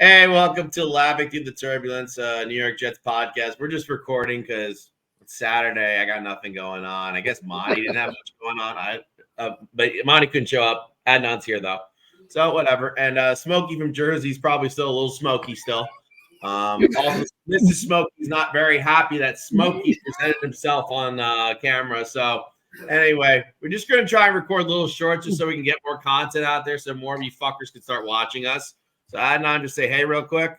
Hey, welcome to Laughing Through the Turbulence, New York Jets podcast. We're just recording because it's Saturday. I got nothing going on. I guess Monte didn't have much going on. But Monte couldn't show up. Adnan's here though, so whatever. And Smokey from Jersey is probably still a little smoky still. Also, Mrs. Smokey's not very happy that Smokey presented himself on camera. So anyway, we're just gonna try and record little shorts just so we can get more content out there, so more of you fuckers can start watching us. So Adnan, just say hey real quick.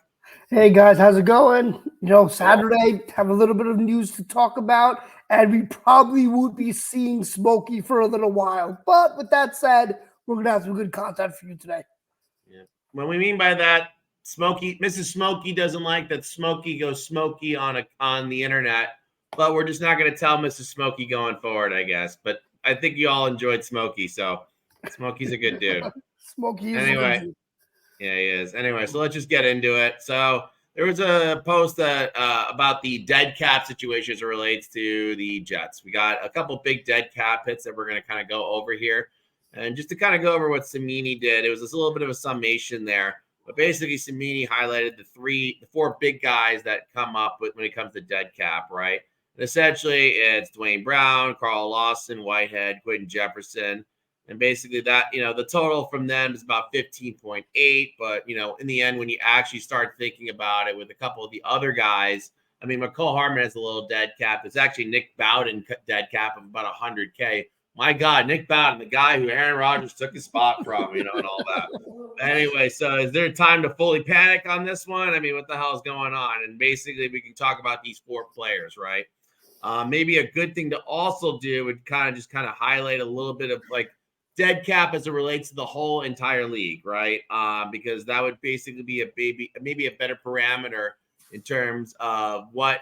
Hey guys, how's it going? Saturday, have a little bit of news to talk about, and we probably would be seeing Smokey for a little while. But with that said, we're gonna have some good content for you today. Yeah. What we mean by that, Mrs. Smokey doesn't like that Smokey goes smoky on the internet, but we're just not gonna tell Mrs. Smokey going forward, I guess. But I think you all enjoyed Smokey, so Smokey's a good dude. Smokey is Anyway. a good dude. Yeah, he is. Anyway, so let's just get into it. So there was a post that about the dead cap situation as it relates to the Jets. We got a couple big dead cap hits that we're going to kind of go over here. And just to kind of go over what Cimini did, it was a little bit of a summation there. But basically, Cimini highlighted the four big guys that come up with when it comes to dead cap, right? And essentially, it's Dwayne Brown, Carl Lawson, Whitehead, Quentin Jefferson. And basically that, the total from them is about 15.8. But, in the end, when you actually start thinking about it with a couple of the other guys, I mean, McCole Hardman has a little dead cap. It's actually Nick Bowden dead cap of about 100K. My God, Nick Bowden, the guy who Aaron Rodgers took his spot from, and all that. Anyway, so is there time to fully panic on this one? I mean, what the hell is going on? And basically, we can talk about these four players, right? Maybe a good thing to also do would kind of highlight a little bit of like dead cap as it relates to the whole entire league, right? Because that would basically be maybe a better parameter in terms of what,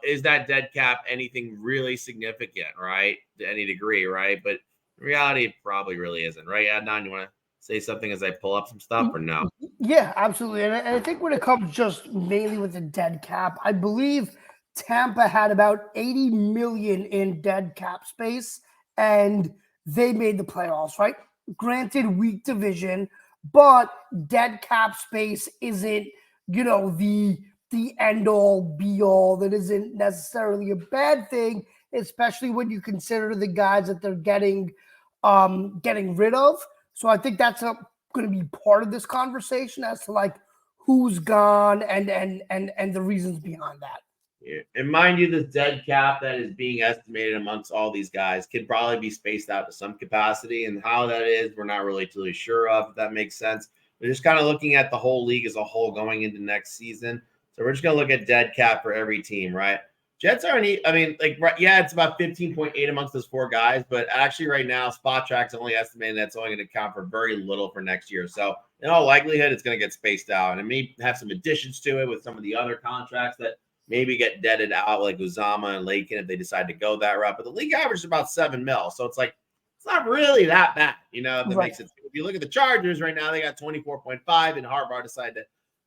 is that dead cap anything really significant, right? To any degree, right? But in reality, it probably really isn't, right? Adnan, you want to say something as I pull up some stuff or no? Yeah, absolutely. And I think when it comes just mainly with the dead cap, I believe Tampa had about 80 million in dead cap space, and they made the playoffs, right? Granted, weak division, but dead cap space isn't, the end all be all. That isn't necessarily a bad thing, especially when you consider the guys that they're getting rid of. So I think that's going to be part of this conversation as to like who's gone and the reasons behind that. Yeah. And mind you, this dead cap that is being estimated amongst all these guys could probably be spaced out to some capacity. And how that is, we're not really totally sure of, if that makes sense. We're just kind of looking at the whole league as a whole going into next season. So we're just going to look at dead cap for every team, right? Jets aren't, it's about 15.8 amongst those four guys. But actually right now, Spot Track's only estimating that's only going to count for very little for next year. So in all likelihood, it's going to get spaced out. And it may have some additions to it with some of the other contracts that maybe get deaded out like Uzama and Lakin if they decide to go that route. But the league average is about $7 million. So it's like, it's not really that bad, if that makes sense. If you look at the Chargers right now, they got 24.5, and Harbaugh decided to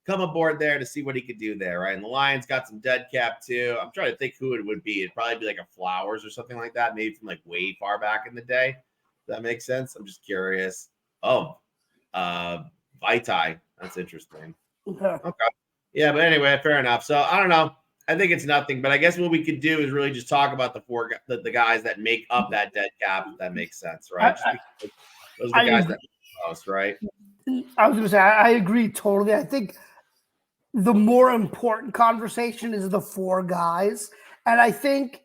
come aboard there to see what he could do there, right? And the Lions got some dead cap too. I'm trying to think who it would be. It'd probably be like a Flowers or something like that, maybe from like way far back in the day. Does that make sense? I'm just curious. Oh, Vitae. That's interesting. Okay. Yeah, but anyway, fair enough. So I don't know. I think it's nothing, but I guess what we could do is really just talk about the guys that make up that dead cap, if that makes sense, right? Those are the guys that make most, right? I was going to say, I agree totally. I think the more important conversation is the four guys. And I think,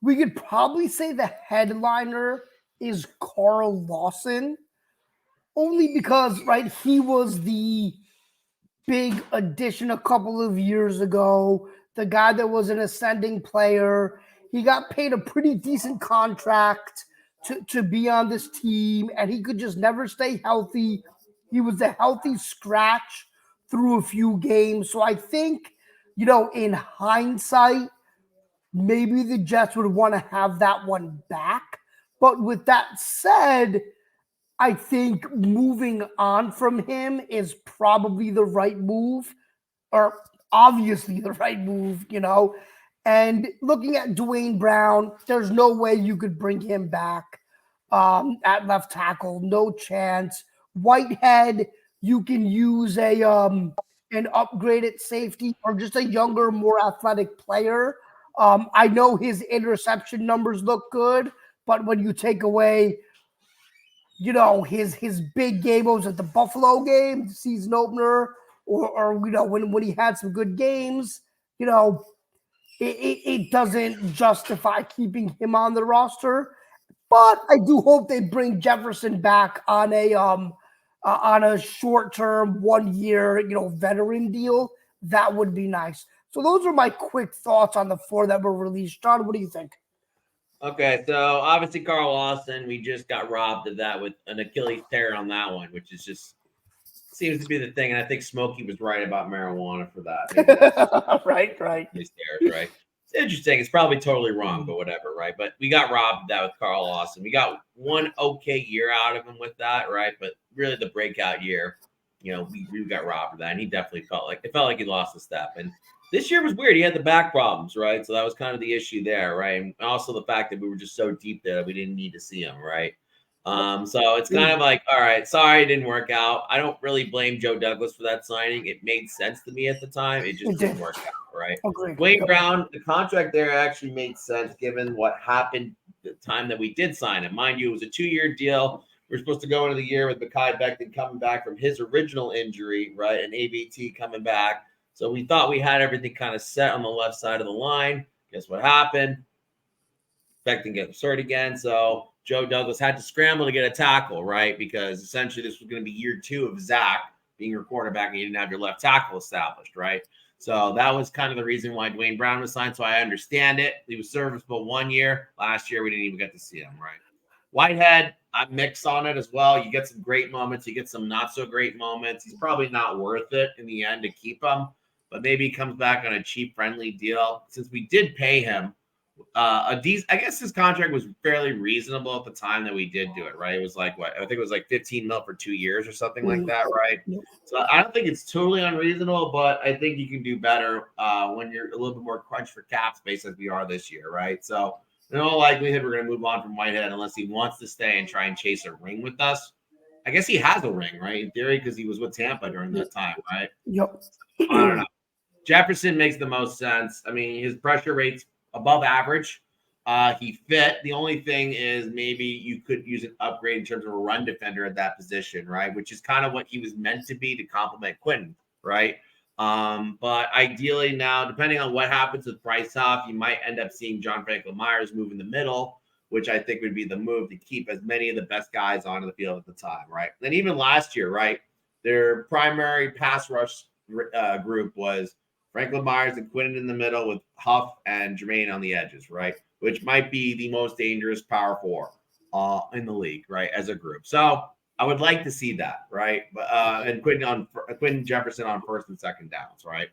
we could probably say the headliner is Carl Lawson, only because, right, he was the big addition a couple of years ago. The guy that was an ascending player, he got paid a pretty decent contract to be on this team, and he could just never stay healthy. He was a healthy scratch through a few games. So I think, in hindsight, maybe the Jets would want to have that one back. But with that said, I think moving on from him is probably the right move, or obviously the right move, And looking at Dwayne Brown, there's no way you could bring him back at left tackle. No chance. Whitehead, you can use a an upgraded safety or just a younger, more athletic player. I know his interception numbers look good, but when you take away, his big game was at the Buffalo game, the season opener, or when he had some good games, it doesn't justify keeping him on the roster. But I do hope they bring Jefferson back on a short-term 1 year, veteran deal. That would be nice. So those are my quick thoughts on the 4 that were released. John, what do you think? Okay, so obviously Carl Lawson, we just got robbed of that with an Achilles tear on that one, which is just seems to be the thing. And I think Smokey was right about marijuana for that. Maybe that's right. Achilles tears, right? It's interesting. It's probably totally wrong, but whatever, right? But we got robbed of that with Carl Lawson. We got one okay year out of him with that, right? But really the breakout year, we got robbed of that. And he definitely felt like he lost a step. And this year was weird. He had the back problems, right? So that was kind of the issue there, right? And also the fact that we were just so deep there that we didn't need to see him, right? So it's kind of like, all right, sorry it didn't work out. I don't really blame Joe Douglas for that signing. It made sense to me at the time. It just didn't work out, right? Agreed. Dwayne Brown, the contract there actually made sense given what happened the time that we did sign him. Mind you, it was a 2-year deal. We're supposed to go into the year with Mekhi Becton coming back from his original injury, right? And ABT coming back. So we thought we had everything kind of set on the left side of the line. Guess what happened? Becton gets hurt again. So Joe Douglas had to scramble to get a tackle, right? Because essentially this was going to be year 2 of Zach being your quarterback and you didn't have your left tackle established, right? So that was kind of the reason why Dwayne Brown was signed. So I understand it. He was serviceable 1 year. Last year, we didn't even get to see him, right? Whitehead, I'm mixed on it as well. You get some great moments. You get some not so great moments. He's probably not worth it in the end to keep him, but maybe he comes back on a cheap, friendly deal. Since we did pay him, I guess his contract was fairly reasonable at the time that we did do it, right? It was like what? I think it was like 15 mil for 2 years or something like that, right? So I don't think it's totally unreasonable, but I think you can do better when you're a little bit more crunched for cap space as we are this year, right? So in all likelihood, we're going to move on from Whitehead unless he wants to stay and try and chase a ring with us. I guess he has a ring, right? In theory, because he was with Tampa during that time, right? Yep. I don't know. Jefferson makes the most sense. I mean, his pressure rate's above average. He fit. The only thing is maybe you could use an upgrade in terms of a run defender at that position, right? Which is kind of what he was meant to be to complement Quentin, right? But ideally now, depending on what happens with Bryce Huff, you might end up seeing John Franklin Myers move in the middle, which I think would be the move to keep as many of the best guys onto the field at the time, right? And even last year, right, their primary pass rush group was Franklin Myers and Quentin in the middle with Huff and Jermaine on the edges, right? Which might be the most dangerous power 4 in the league, right, as a group. So I would like to see that, right? But and Quentin Jefferson on first and second downs, right?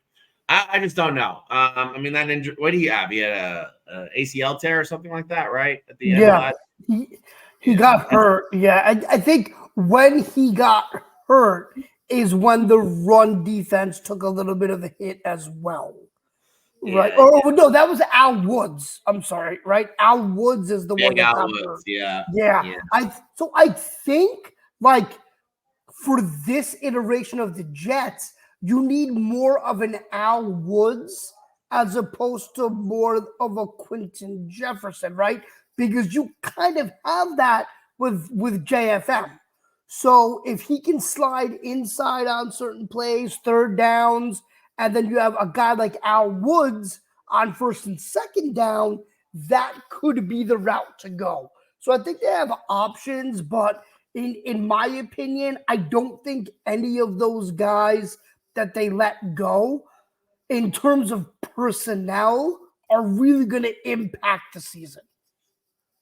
I just don't know. I mean, that injury. What do you have? He had a ACL tear or something like that, right? At the end of last. He got hurt. Yeah, I think when he got hurt is when the run defense took a little bit of a hit as well. Right. No, that was Al Woods. I'm sorry. Right. Al Woods is the one that got hurt. Yeah. I think like for this iteration of the Jets, you need more of an Al Woods as opposed to more of a Quentin Jefferson, right? Because you kind of have that with JFM. So if he can slide inside on certain plays, third downs, and then you have a guy like Al Woods on first and second down, that could be the route to go. So I think they have options, but in my opinion, I don't think any of those guys that they let go in terms of personnel are really going to impact the season.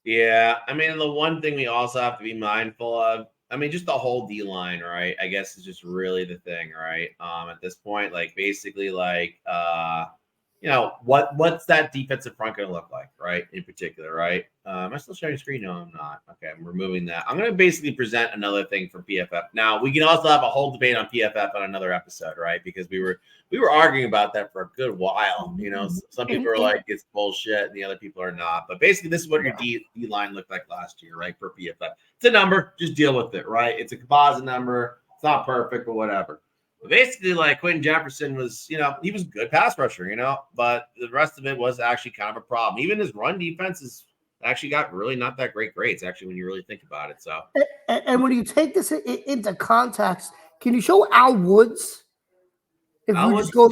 Yeah. I mean, the one thing we also have to be mindful of, I mean, just the whole D line, right? I guess is just really the thing, right? At this point, like basically, like what's that defensive front going to look like, right? In particular, right? Am I still sharing screen? No, I'm not. Okay, I'm removing that. I'm going to basically present another thing for PFF. Now we can also have a whole debate on PFF on another episode, right? Because we were arguing about that for a good while. Some people are like it's bullshit, and the other people are not. But basically, this is what your D line looked like last year, right? For PFF, it's a number. Just deal with it, right? It's a composite number. It's not perfect, but whatever. Basically, like Quentin Jefferson was, he was a good pass rusher, but the rest of it was actually kind of a problem. Even his run defense is actually got really not that great grades, actually, when you really think about it. So, and when you take this into context, can you show Al Woods? If I we was just go,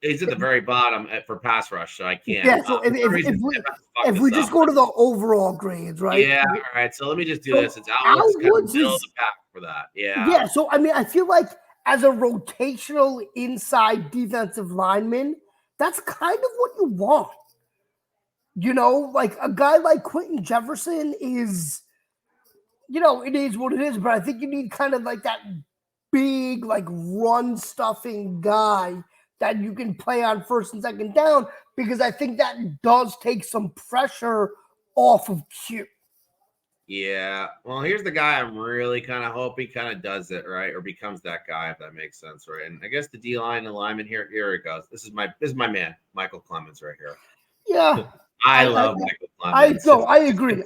he's at the very bottom for pass rush, so I can't. yeah. So if we just go to the overall grades, right? Yeah, all right. So let me just do So this. It's Al Al Woods kind of Woods middle of is the pack for that. Yeah. yeah. So I mean, I feel like as a rotational inside defensive lineman, that's kind of what you want. Like a guy like Quentin Jefferson is, it is what it is. But I think you need kind of like that big, like run stuffing guy that you can play on first and second down, because I think that does take some pressure off of Q. Yeah. Well, here's the guy I'm really kind of hope he kind of does it, right? Or becomes that guy, if that makes sense, right? And I guess the D-line alignment here it goes. This is my man, Michael Clemens right here. Yeah. I love Michael Clemens. I agree.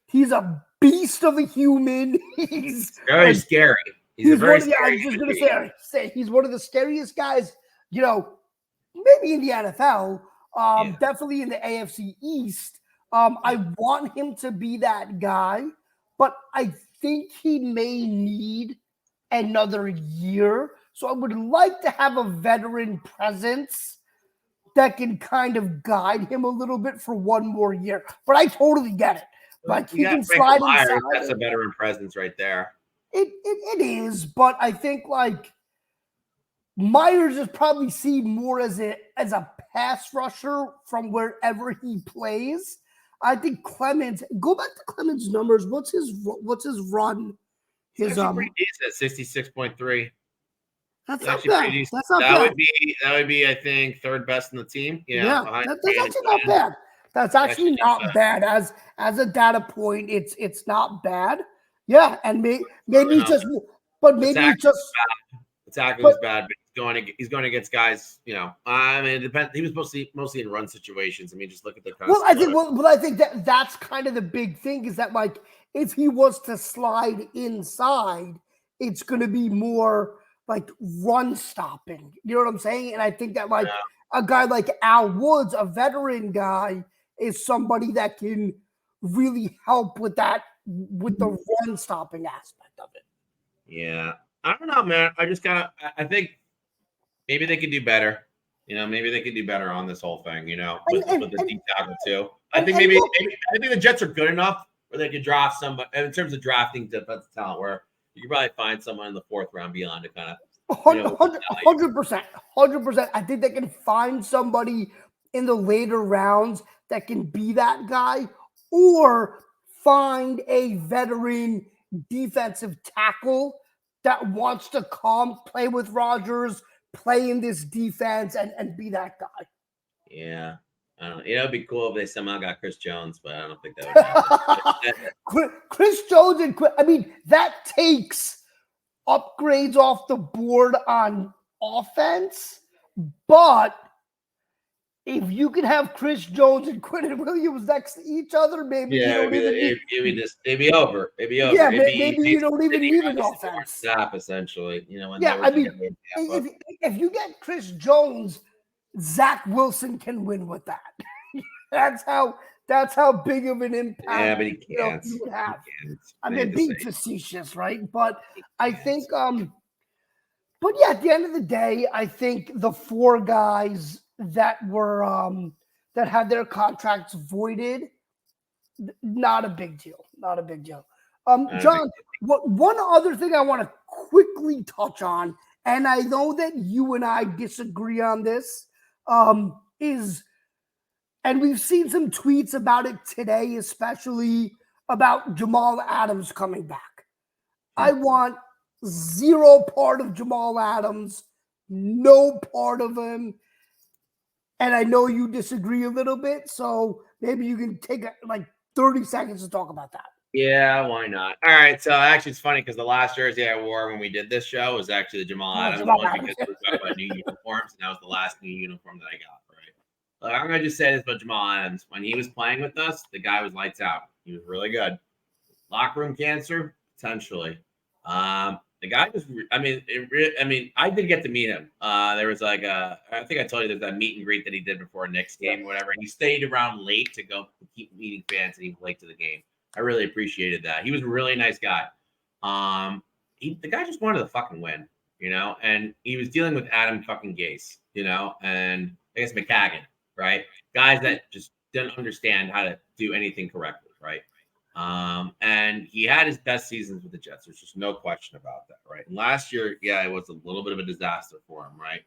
He's a beast of a human. He's very scary. He's one of the, I was just going to say he's one of the scariest guys, maybe in the NFL, definitely in the AFC East. I want him to be that guy, but I think he may need another year. So I would like to have a veteran presence that can kind of guide him a little bit for one more year. But I totally get it. Like he can slide inside. That's a veteran presence right there. It is, but I think like Myers is probably seen more as a pass rusher from wherever he plays. I think Clemens, go back to Clemens' numbers. What's his run? His pretty decent, 66.3. That's not bad. That's not bad. That would be, I think, third best in the team. Yeah, that's actually not bad. That's actually not bad. As a data point, it's not bad. Yeah, and maybe just, but maybe just attacking is bad, but he's going against guys. I mean, it depends. He was mostly in run situations. I mean, just look at the. I think that's kind of the big thing is that like if he was to slide inside, it's going to be more like run stopping. You know what I'm saying? And I think that like a guy like Al Woods, a veteran guy, is somebody that can really help with that, with the run stopping aspect of it. Yeah. I don't know, man. I think maybe they could do better. Maybe they could do better on this whole thing, with the deep tackle too. I think the Jets are good enough where they could draft somebody in terms of drafting defensive talent where you could probably find someone in the fourth round beyond to kind of 100%. I think they can find somebody in the later rounds that can be that guy, or find a veteran defensive tackle that wants to play with Rodgers, play in this defense, and be that guy. Yeah. I don't know. It'd be cool if they somehow got Chris Jones, but I don't think that would happen. Chris Jones that takes upgrades off the board on offense, but if you can have Chris Jones and Quentin Williams next to each other, maybe it'd be over. It'd be over. Yeah, maybe you don't even need an offense. Stop, essentially. If you get Chris Jones, Zach Wilson can win with that. That's how big of an impact. Yeah, but he can't. You would have. I mean, being facetious, right? But I think, but yeah, at the end of the day, I think the four guys that were that had their contracts voided, not a big deal. John, one other thing I want to quickly touch on, and I know that you and I disagree on this, is, and we've seen some tweets about it today, especially about Jamal Adams coming back. I want zero part of Jamal Adams, no part of him. And I know you disagree a little bit, so maybe you can take like 30 seconds to talk about that. Yeah, why not? All right. So actually, it's funny because the last jersey I wore when we did this show was actually the Jamal Adams one because we talked about new uniforms, and that was the last new uniform that I got. Right. I'm gonna just say this about Jamal Adams: when he was playing with us, the guy was lights out. He was really good. Locker room cancer, potentially. The guy just, I mean, I did get to meet him. There was like I think I told you there's that meet and greet that he did before a Knicks game, or whatever. And he stayed around late to go keep meeting fans, and he was late to the game. I really appreciated that. He was a really nice guy. The guy just wanted to fucking win, and he was dealing with Adam fucking Gase, and I guess McCagan, right? Guys that just didn't understand how to do anything correctly, right? And he had his best seasons with the Jets. There's just no question about that, right? And last year, yeah, it was a little bit of a disaster for him, right?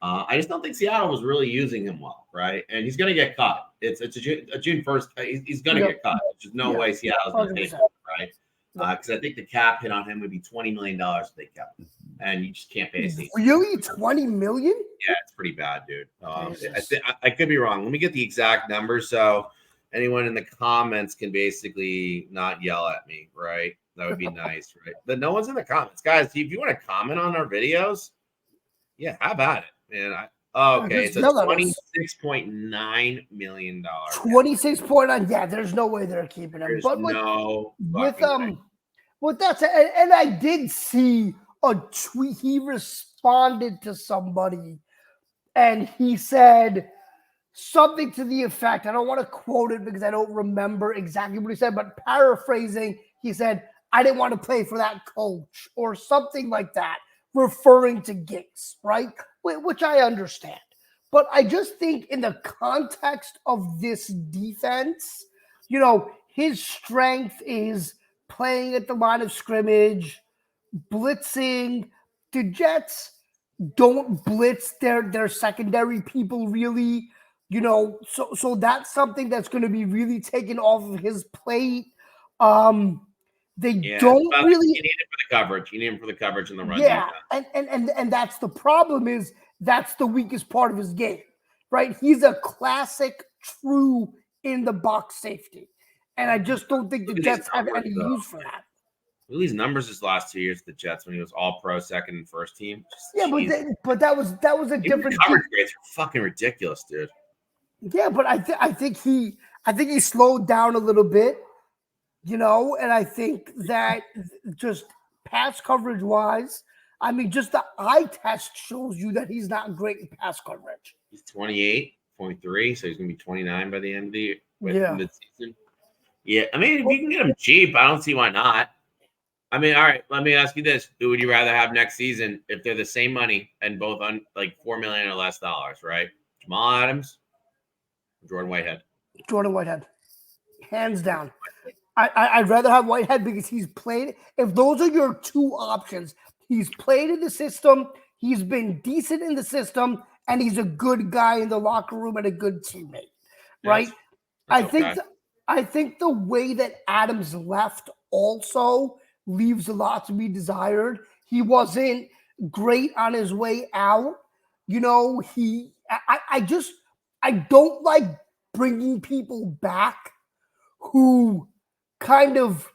I just don't think Seattle was really using him well, right? And he's going to get cut. It's a June 1st. He's going to get cut. There's just no way Seattle's going to take him, right? Because I think the cap hit on him would be $20 million if they kept him, and you just can't pay a season. Really, $20 million? Yeah, it's pretty bad, dude. I could be wrong. Let me get the exact numbers. So anyone in the comments can basically not yell at me, right? That would be nice, right? But no one's in the comments, guys. If you want to comment on our videos, yeah, how about it, man? Okay, it's a $26.9 million. 26.9. Yeah, there's no way they're keeping him. There's but with that said, and I did see a tweet. He responded to somebody, and he said something to the effect, I don't want to quote it because I don't remember exactly what he said, but paraphrasing, he said, I didn't want to play for that coach or something like that, referring to Gase, right? Which I understand. But I just think in the context of this defense, his strength is playing at the line of scrimmage, blitzing. The Jets don't blitz their secondary people really. So that's something that's going to be really taken off of his plate. They don't really. You need him for the coverage. You need him for the coverage in the run. Yeah, and that's the problem. Is that's the weakest part of his game, right? He's a classic true in the box safety, and I just don't think the Jets have any use for that. Look at these numbers his last 2 years at the Jets when he was all pro, second and first team. But that was a different coverage grades are fucking ridiculous, dude. Yeah, but I think he slowed down a little bit, and I think that just pass coverage wise, I mean, just the eye test shows you that he's not great in pass coverage. He's 28.3, so he's gonna be 29 by the end of the mid-season. Yeah, I mean, if you can get him cheap, I don't see why not. I mean, all right, let me ask you this. Who would you rather have next season if they're the same money and both on like $4 million or less dollars, right? Jamal Adams or Jordan Whitehead? Jordan Whitehead. Hands down. I'd rather have Whitehead because he's played. If those are your two options, he's played in the system, he's been decent in the system, and he's a good guy in the locker room and a good teammate, right? Yes. I think the way that Adams left also leaves a lot to be desired. He wasn't great on his way out. I don't like bringing people back who kind of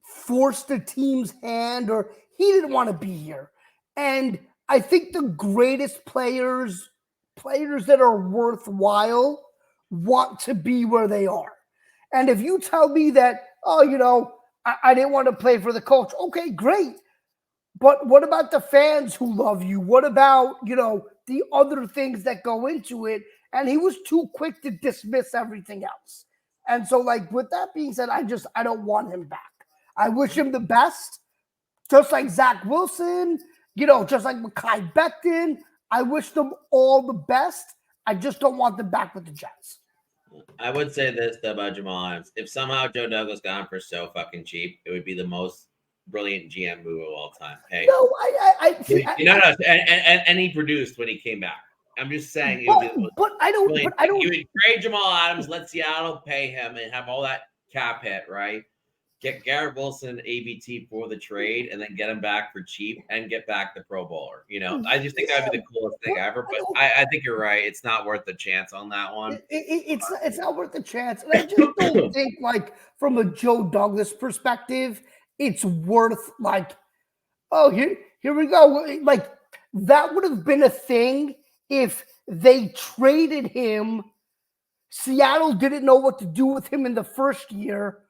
forced the team's hand or he didn't want to be here. And I think the greatest players that are worthwhile want to be where they are. And if you tell me that, I didn't want to play for the coach. Okay, great. But what about the fans who love you? What about, the other things that go into it? And he was too quick to dismiss everything else. And so, with that being said, I don't want him back. I wish him the best, just like Zach Wilson, just like Mekhi Becton. I wish them all the best. I just don't want them back with the Jets. I would say this though about Jamal Adams. If somehow Joe Douglas got him for so fucking cheap, it would be the most brilliant GM move of all time. Hey, no, and he produced when he came back. I'm just saying. But I don't. You would trade Jamal Adams, let Seattle pay him, and have all that cap hit, right? Get Garrett Wilson, ABT for the trade, and then get him back for cheap and get back the Pro Bowler. I just think that would be the coolest thing ever. But I think you're right. It's not worth the chance on that one. It's not worth the chance. And I just don't think, from a Joe Douglas perspective, it's worth here we go. That would have been a thing if they traded him. Seattle didn't know what to do with him in the first year.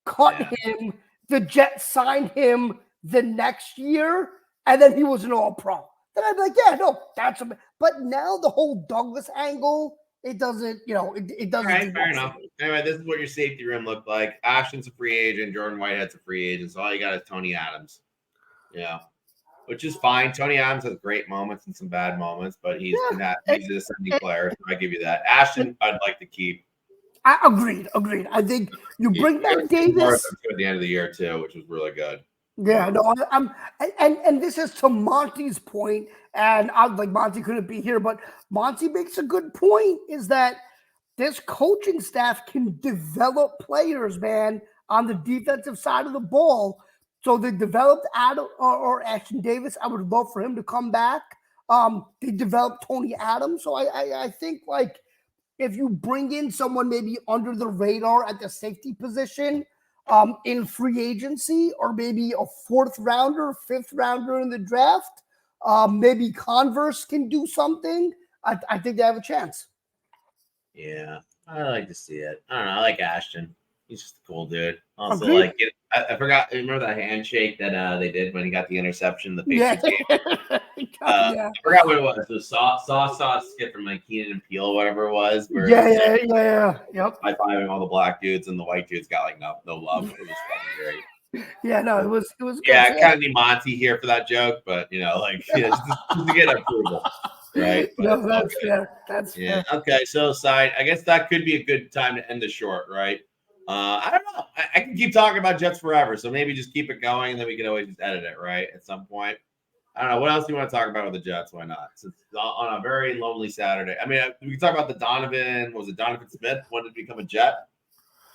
Cut him. The Jets signed him the next year, and then he was an all-pro. Then I'd be like, yeah, no, that's a. But now the whole Douglas angle, it doesn't, it doesn't. All right, do fair much for enough. me. Anyway, this is what your safety room looked like. Ashton's a free agent. Jordan Whitehead's a free agent. So all you got is Tony Adams. Yeah, which is fine. Tony Adams has great moments and some bad moments, but he's Yeah, an ascending player. So I give you that. Ashton, I'd like to keep. I agreed. I think you bring back Davis. At the end of the year too, which was really good. Yeah, no, I'm and this is to Monty's point, and I'm like Monty couldn't be here, but Monty makes a good point. Is that this coaching staff can develop players, man, on the defensive side of the ball. So they developed Adam or Ashton Davis. I would love for him to come back. They developed Tony Adams. So I think like if you bring in someone maybe under the radar at the safety position in free agency, or maybe a fourth rounder, fifth rounder in the draft, maybe Converse can do something. I think they have a chance. Yeah, I like to see it. I don't know. I like Ashton. He's just a cool dude. Also, Agreed. like I forgot. Remember that handshake that they did when he got the interception in the Patriots game? Yeah. I forgot what it was. It was sauce skit from like Keenan and Peele, whatever it was. Where Yeah. Yep. high fiving all the black dudes, and the white dudes got like no love. It was fucking great. Yeah, no, it was good. Yeah, I kind of need Monte here for that joke, but just to get approval. Right. But no, that's fair. That's fair. Okay. So I guess that could be a good time to end the short, right? I don't know. I can keep talking about Jets forever, so maybe just keep it going, and then we can always just edit it, right? At some point. I don't know. What else do you want to talk about with the Jets? Why not? Since on a very lonely Saturday. I mean, we can talk about the Donovan. Was it Donovan Smith? When did he become a Jet?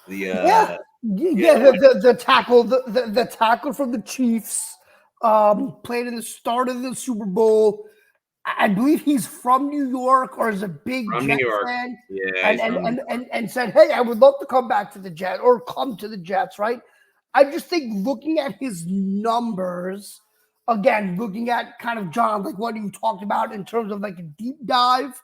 The tackle, the tackle from the Chiefs, played in the start of the Super Bowl. I believe he's from New York or is a big Jets fan. Yeah, and said, hey, I would love to come back to the Jets or come to the Jets, right? I just think looking at his numbers, again, looking at kind of John, like what you talked about in terms of like a deep dive,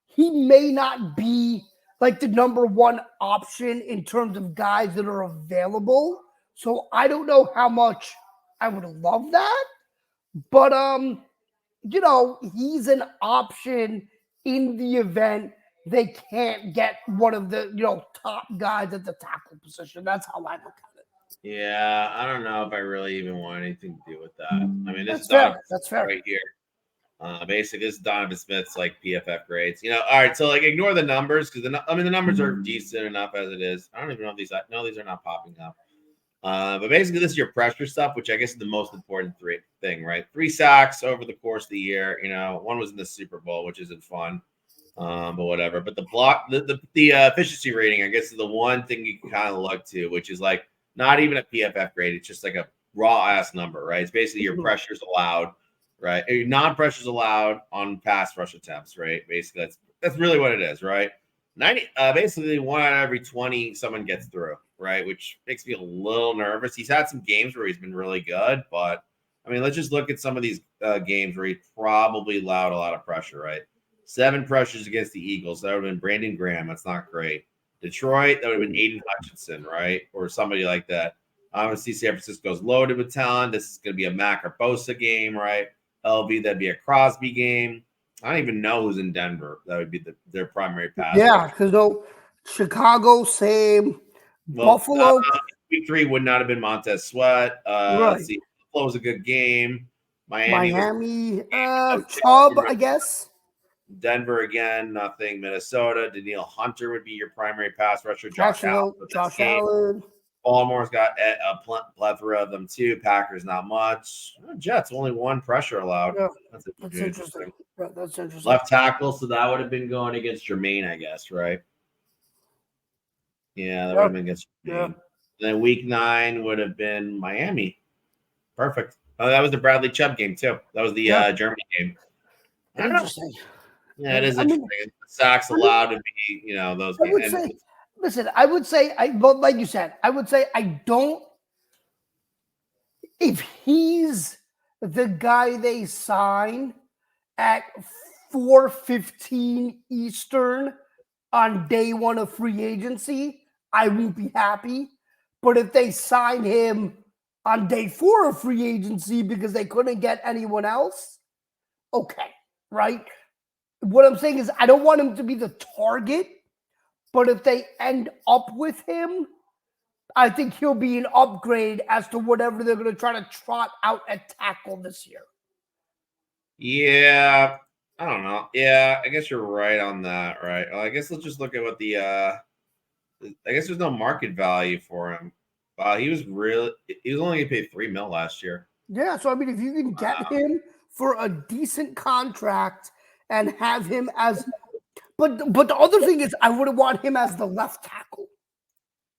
he may not be like the number one option in terms of guys that are available. So I don't know how much I would love that, but he's an option in the event they can't get one of the top guys at the tackle position. That's how I look at it. Yeah, I don't know if I really even want anything to do with that. I mean, this is fair. That's fair right here. Basically, this is Donovan Smith's like PFF grades. All right. So like, ignore the numbers because the numbers are decent enough as it is. I don't even know if these are not popping up. But basically, this is your pressure stuff, which I guess is the most important thing, right? 3 sacks over the course of the year. One was in the Super Bowl, which isn't fun, but whatever. But the efficiency rating, I guess, is the one thing you can kind of look to, which is like not even a PFF grade. It's just like a raw ass number, right? It's basically your pressures allowed, right? Non-pressures allowed on pass rush attempts, right? Basically, that's really what it is, right? 90, basically 1 out of every 20 someone gets through, right? Which makes me a little nervous. He's had some games where he's been really good, but I mean, let's just look at some of these games where he probably allowed a lot of pressure, right? 7 pressures against the Eagles. That would have been Brandon Graham. That's not great. Detroit, that would have been Aiden Hutchinson, right? Or somebody like that. Obviously, San Francisco's loaded with talent. This is going to be a Mac or Bosa game, right? LV, that'd be a Crosby game. I don't even know who's in Denver. That would be their primary pass. Yeah, because Chicago, same. Buffalo. Week 3 would not have been Montez Sweat. Right. Let's see. Buffalo was a good game. Miami Chubb, I guess. Denver again, nothing. Minnesota, Daniil Hunter would be your primary pass rusher. Josh Allen. Baltimore's got a plethora of them too. Packers, not much. Jets, only 1 pressure allowed. Yeah, that's interesting. Yeah, that's interesting. Left tackle, so that would have been going against Jermaine, I guess, right? Yeah, that would have been against Jermaine. Yeah. Then week 9 would have been Miami. Perfect. Oh, that was the Bradley Chubb game too. That was the Germany game. Interesting. Yeah, it is interesting. Sacks allowed to be, those games. I would say, like you said, I would say I don't. If he's the guy they sign at 4:15 Eastern on day 1 of free agency, I won't be happy. But if they sign him on day 4 of free agency because they couldn't get anyone else, okay, right? What I'm saying is I don't want him to be the target, but if they end up with him, I think he'll be an upgrade as to whatever they're going to try to trot out at tackle this year. Yeah, I don't know. Yeah, I guess you're right on that, right? Well, I guess let's just look at what the I guess there's no market value for him. He was only getting paid $3 million last year. Yeah, so I mean, if you can get him for a decent contract and have him as, but the other thing is, I wouldn't want him as the left tackle,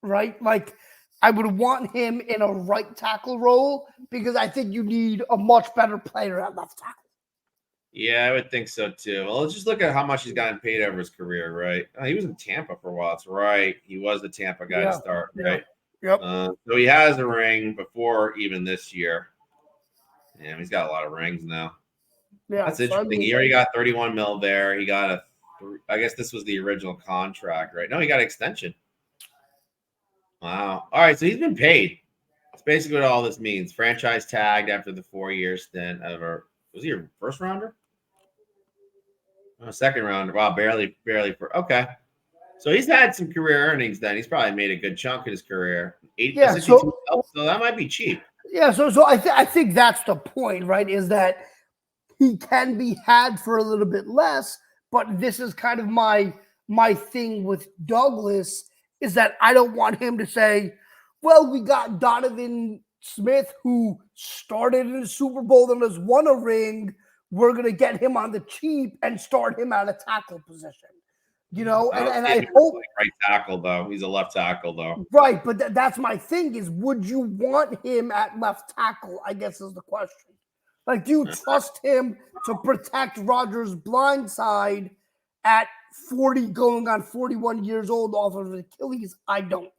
right? Like, I would want him in a right tackle role because I think you need a much better player at left tackle. Yeah, I would think so too. Well, let's just look at how much he's gotten paid over his career, right? He was in Tampa for a while. That's right. He was the Tampa guy to start, right? Yep. So he has a ring before even this year. Yeah, he's got a lot of rings now. Yeah, that's interesting. He already got 31 mil there. He got I guess this was the original contract, right? No, he got an extension. Wow. All right, so he's been paid. That's basically what all this means. Franchise tagged after the 4-year stint of was he your first rounder? Oh, second rounder. Wow, barely. Okay. So he's had some career earnings then. He's probably made a good chunk of his career. 62 so that might be cheap. Yeah, so I think that's the point, right? Is that he can be had for a little bit less, but this is kind of my thing with Douglas is that I don't want him to say, well, we got Donovan Smith who started in the Super Bowl and has won a ring. We're going to get him on the cheap and start him at a tackle position. You know, and I hope right tackle though. He's a left tackle though. Right, but that's my thing is, would you want him at left tackle? I guess is the question. Like, do you trust him to protect Rodgers' blind side at 40, going on 41 years old off of Achilles? I don't.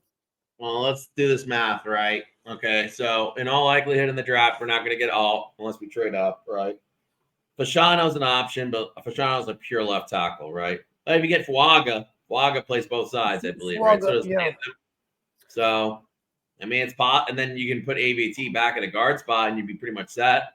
Well, let's do this math, right? Okay, so in all likelihood in the draft, we're not going to get all unless we trade up, right? Fashano's an option, but Fashano's a pure left tackle, right? If you get Fuaga plays both sides, I believe, right? So does Latham. So, I mean, it's pot, and then you can put AVT back at a guard spot, and you'd be pretty much set.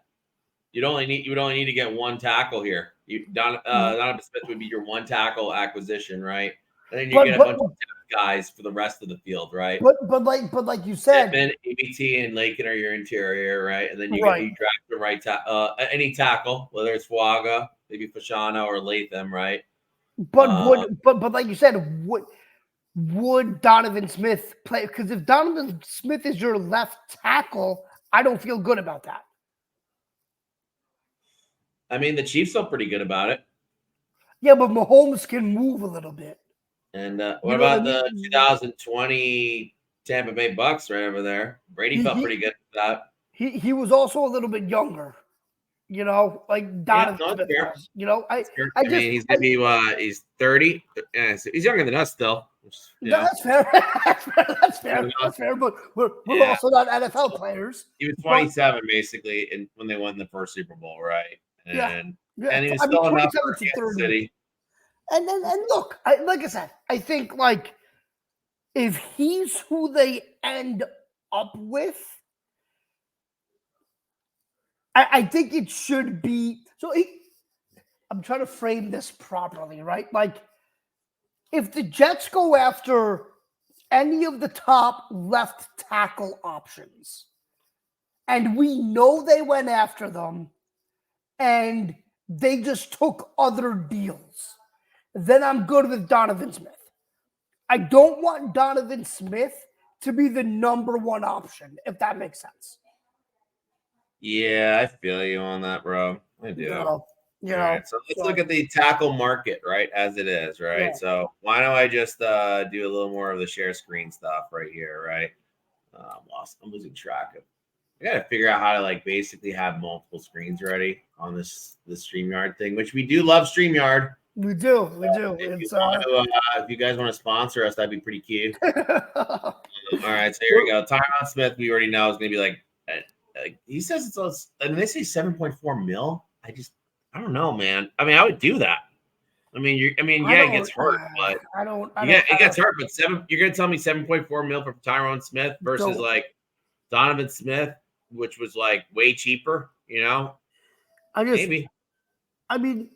You would only need to get one tackle here. Donovan Smith would be your one tackle acquisition, right? And then you get a bunch of guys for the rest of the field, right? But like you said, AVT and Lakin are your interior, right? And then you draft the right any tackle, whether it's Fuaga, maybe Fashano or Latham, right? But like you said, would Donovan Smith play? Because if Donovan Smith is your left tackle, I don't feel good about that. I mean, the Chiefs felt pretty good about it. Yeah, but Mahomes can move a little bit. And what about the 2020 Tampa Bay Bucks right over there? Brady felt pretty good with that. He was also a little bit younger. You know, like Donovan Smith was. You know, I mean, he's gonna be he's 30. Yeah, so he's younger than us still. That's fair. That's fair. But we're also not NFL players. He was 27 basically, when they won the first Super Bowl, right? And he was still enough for Kansas City. And look, like I said, I think like if he's who they end up with. I think it should be so. I'm trying to frame this properly, right? Like, if the Jets go after any of the top left tackle options, and we know they went after them, and they just took other deals, then I'm good with Donovan Smith. I don't want Donovan Smith to be the number one option, if that makes sense. Yeah, I feel you on that, bro. I do. Right, so let's look at the tackle market, right, as it is, right? Yeah. So why don't I just do a little more of the share screen stuff right here, right? I'm losing track of. I gotta figure out how to like basically have multiple screens ready on this StreamYard thing, which we do love StreamYard. We do. If you guys want to sponsor us, that'd be pretty cute. All right, so here we go. Tyron Smith, we already know is gonna be like he says it's. I mean, they say 7.4 mil. I don't know, man. I mean, I would do that. I mean, it gets hurt, but it gets hurt. But you're gonna tell me 7.4 mil for Tyron Smith versus like Donovan Smith which was like way cheaper. Maybe I mean,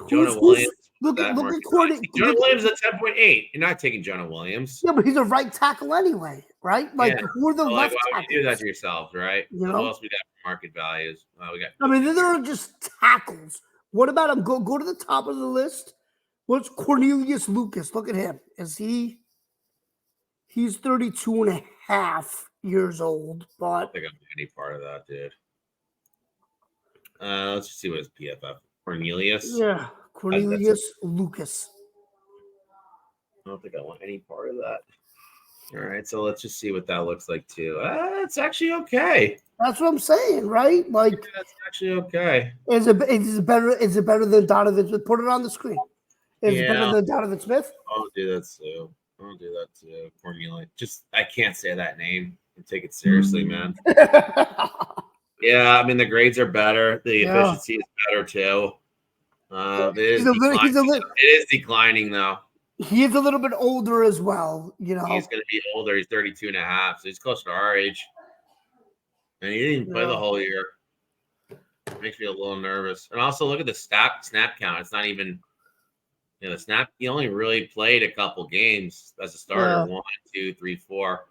Jonah Williams. look at Cordy. Jonah Williams at 10.8. You're not taking Jonah Williams. Yeah, but he's a right tackle anyway, right? Like, who are the left why tackles? would you do that to yourselves, right? Who else we got for market values? We got. I mean, there are just tackles. What about him? Go to the top of the list. What's Cornelius Lucas? Look at him. He's 32 and a half years old, but I don't think I'm any part of that, dude. Let's just see what his PFF. Cornelius. Yeah, Cornelius Lucas. I don't think I want any part of that. All right, so let's just see what that looks like too. It's actually okay. That's what I'm saying, right? Like, that's actually okay. Is it better than Donovan Smith? Put it on the screen. Is it better than Donovan Smith? I'll do that too. Cornelius. Just I can't say that name and take it seriously, man. Yeah, I mean the grades are better. The efficiency is better too. It is declining though. He is a little bit older as well, He's going to be older. He's 32 and a half, so he's close to our age. And he didn't even play the whole year. It makes me a little nervous. And also look at the snap count. It's not even the snap. He only really played a couple games as a starter. 1, 2, 3, 4.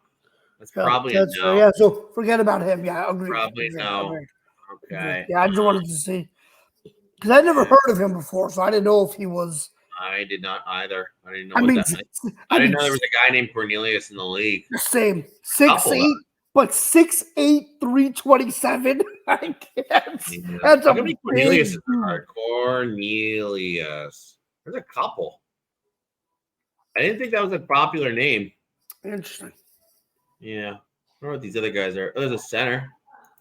That's probably a no. Yeah, so forget about him. Yeah, I agree. Probably no. Okay. Yeah, I just wanted to see. Because I never heard of him before, so I didn't know if he was. I did not either. I didn't know what that meant. I didn't know there was a guy named Cornelius in the league. Same. 6'8", but 6'8", 327. I guess. That's a big Cornelius is hard. Cornelius. There's a couple. I didn't think that was a popular name. Interesting. Yeah. I don't know what these other guys are. Oh, there's a center.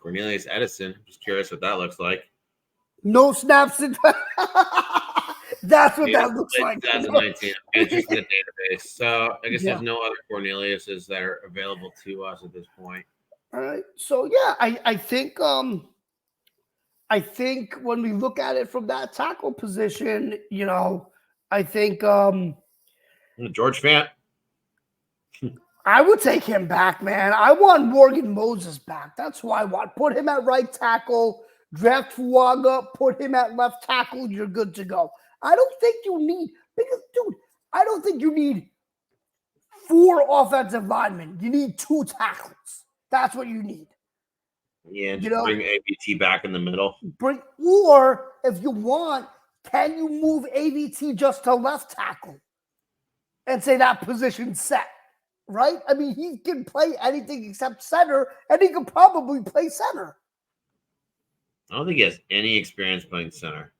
Cornelius Edison. Just curious what that looks like. No snaps in. That's what that looks like. 2019. It's just in the database. So I guess there's no other Corneliuses that are available to us at this point. All right. So yeah, I think when we look at it from that tackle position, I think George Fant. I would take him back, man. I want Morgan Moses back. That's who I want. Put him at right tackle, draft Fuaga, put him at left tackle, you're good to go. I don't think you need, because, dude, I don't think you need 4 offensive linemen. You need 2 tackles. That's what you need. Yeah, just bring ABT back in the middle. Or if you want, can you move ABT just to left tackle and say that position's set, right? I mean, he can play anything except center, and he can probably play center. I don't think he has any experience playing center.